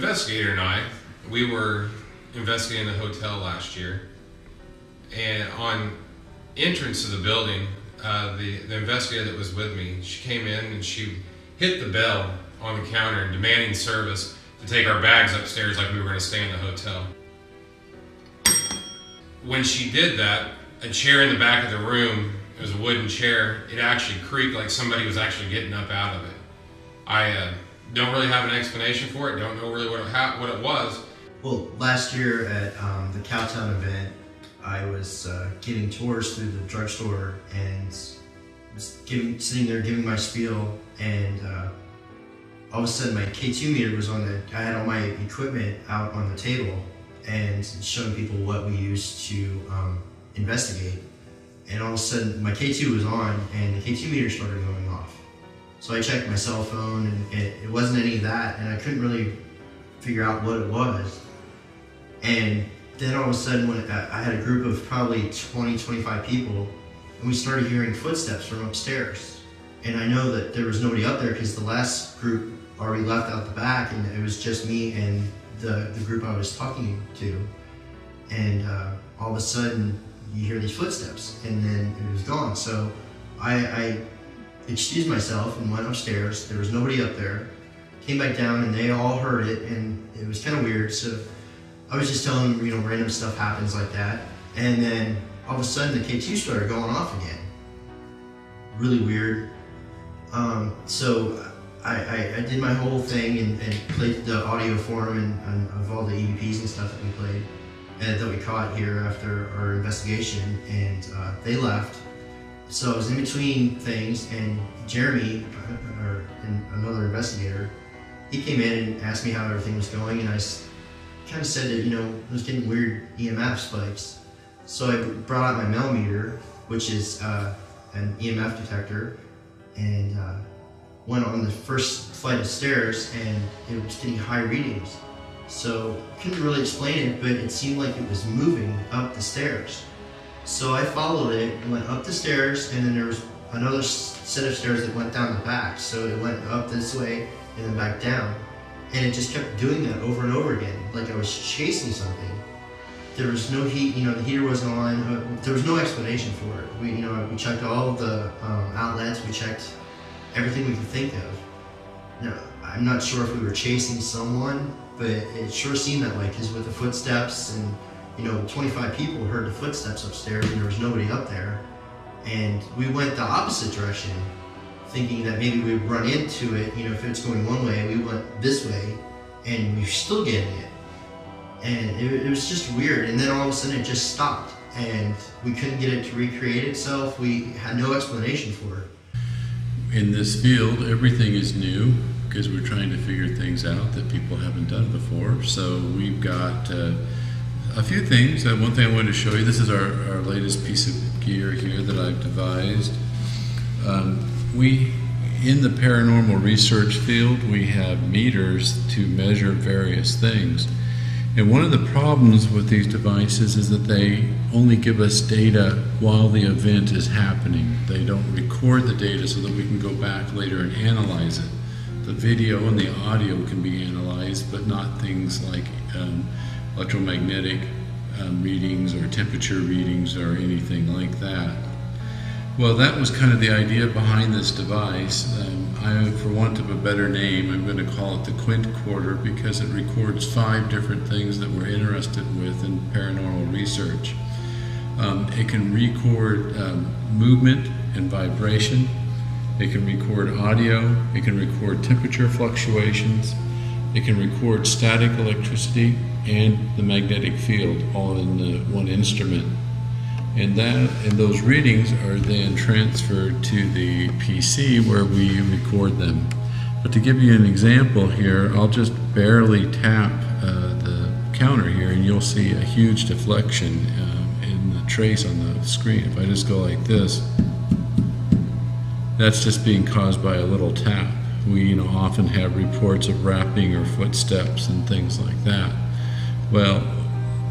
investigator and I, we were investigating the hotel last year, and on entrance to the building, the investigator that was with me, she came in and she hit the bell on the counter demanding service to take our bags upstairs like we were going to stay in the hotel. When she did that, a chair in the back of the room, it was a wooden chair, it actually creaked like somebody was actually getting up out of it. I don't really have an explanation for it, don't know really what it was. Well, last year at the Cowtown event, I was giving tours through the drugstore and was sitting there giving my spiel, and all of a sudden my K2 meter was on I had all my equipment out on the table and showing people what we used to investigate. And all of a sudden my K2 was on and the K2 meter started going off. So I checked my cell phone and it wasn't any of that, and I couldn't really figure out what it was. And then all of a sudden, when I had a group of probably 20, 25 people, and we started hearing footsteps from upstairs. And I know that there was nobody up there because the last group already left out the back, and it was just me and the group I was talking to. And all of a sudden, you hear these footsteps, and then it was gone. So I excused myself and went upstairs. There was nobody up there. Came back down, and they all heard it, and it was kind of weird. So I was just telling them, random stuff happens like that. And then all of a sudden the K2 started going off again. Really weird. So I did my whole thing and played the audio for them and of all the EVPs and stuff that we played and that we caught here after our investigation, and they left. So I was in between things, and Jeremy, another investigator, he came in and asked me how everything was going, and I kind of said that, it was getting weird EMF spikes. So I brought out my Melmeter, which is an EMF detector, and went on the first flight of stairs, and it was getting high readings. So couldn't really explain it, but it seemed like it was moving up the stairs. So I followed it and went up the stairs, and then there was another set of stairs that went down the back. So it went up this way and then back down. And it just kept doing that over and over again, like I was chasing something. There was no heat, the heater wasn't on. There was no explanation for it. We checked all of the outlets. We checked everything we could think of. Now, I'm not sure if we were chasing someone, but it sure seemed that way, because with the footsteps and 25 people heard the footsteps upstairs, and there was nobody up there. And we went the opposite direction, thinking that maybe we'd run into it, if it's going one way, we went this way, and we were still getting it. And it was just weird, and then all of a sudden it just stopped, and we couldn't get it to recreate itself. We had no explanation for it. In this field, everything is new, because we're trying to figure things out that people haven't done before. So we've got a few things. One thing I wanted to show you, this is our latest piece of gear here that I've devised. In the paranormal research field, we have meters to measure various things. And one of the problems with these devices is that they only give us data while the event is happening. They don't record the data so that we can go back later and analyze it. The video and the audio can be analyzed, but not things like electromagnetic readings or temperature readings or anything like that. Well, that was kind of the idea behind this device. For want of a better name, I'm going to call it the Quintquarter, because it records 5 different things that we're interested with in paranormal research. It can record movement and vibration. It can record audio. It can record temperature fluctuations. It can record static electricity and the magnetic field, all in one instrument. And those readings are then transferred to the PC where we record them. But to give you an example here, I'll just barely tap the counter here, and you'll see a huge deflection in the trace on the screen. If I just go like this, that's just being caused by a little tap. We often have reports of rapping or footsteps and things like that. Well,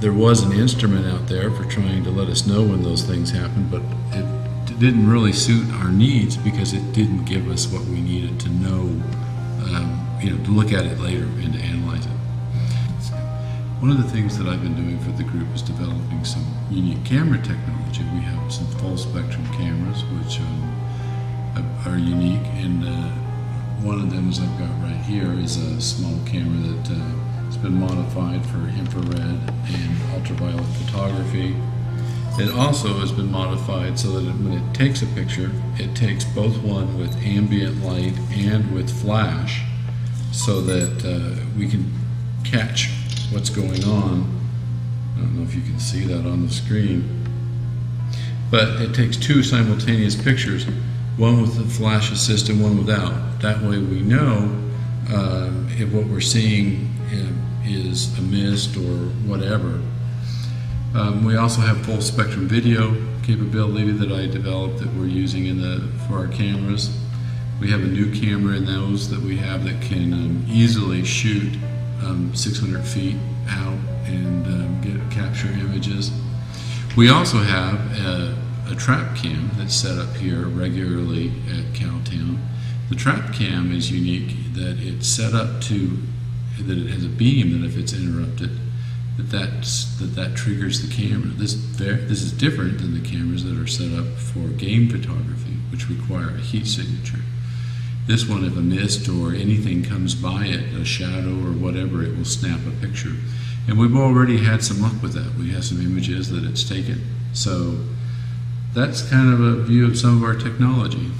there was an instrument out there for trying to let us know when those things happen, but it didn't really suit our needs because it didn't give us what we needed to know, to look at it later and to analyze it. One of the things that I've been doing for the group is developing some unique camera technology. We have some full spectrum cameras which are unique, and one of them, as I've got right here, is a small camera that has been modified for infrared and ultraviolet photography. It also has been modified so that when it takes a picture, it takes both one with ambient light and with flash, so that we can catch what's going on. I don't know if you can see that on the screen, but it takes two simultaneous pictures, one with the flash assist and one without. That way we know if what we're seeing is a mist or whatever. We also have full spectrum video capability that I developed that we're using for our cameras. We have a new camera in those that we have that can easily shoot 600 feet out and capture images. We also have a trap cam that's set up here regularly at Cowtown. The trap cam is unique that it's set up that it has a beam that if it's interrupted, that triggers the camera. This is different than the cameras that are set up for game photography, which require a heat signature. This one, if a mist or anything comes by it, a shadow or whatever, it will snap a picture. And we've already had some luck with that. We have some images that it's taken. So that's kind of a view of some of our technology.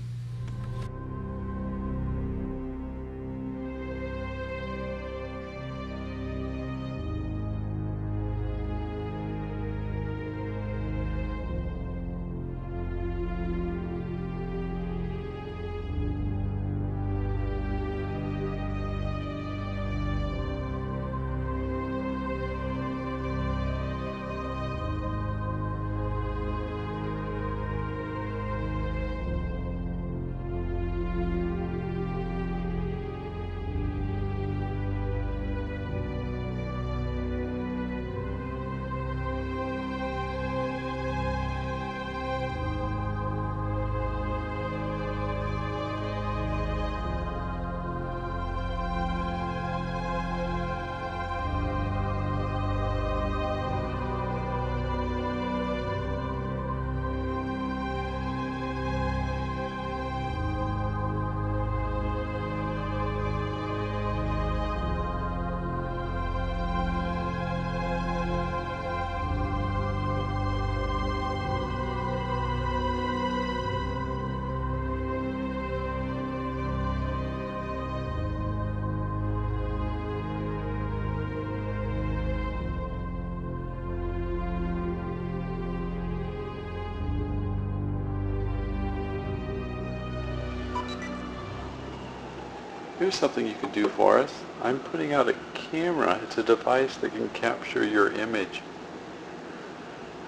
Here's something you can do for us. I'm putting out a camera. It's a device that can capture your image.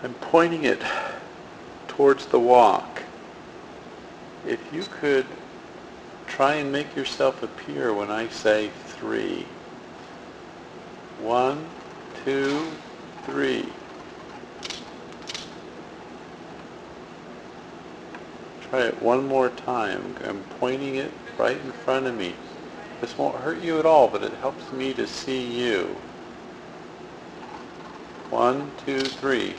I'm pointing it towards the walk. If you could try and make yourself appear when I say 3. 1, 2, 3. Try it one more time. I'm pointing it right in front of me. This won't hurt you at all, but it helps me to see you. 1, 2, 3.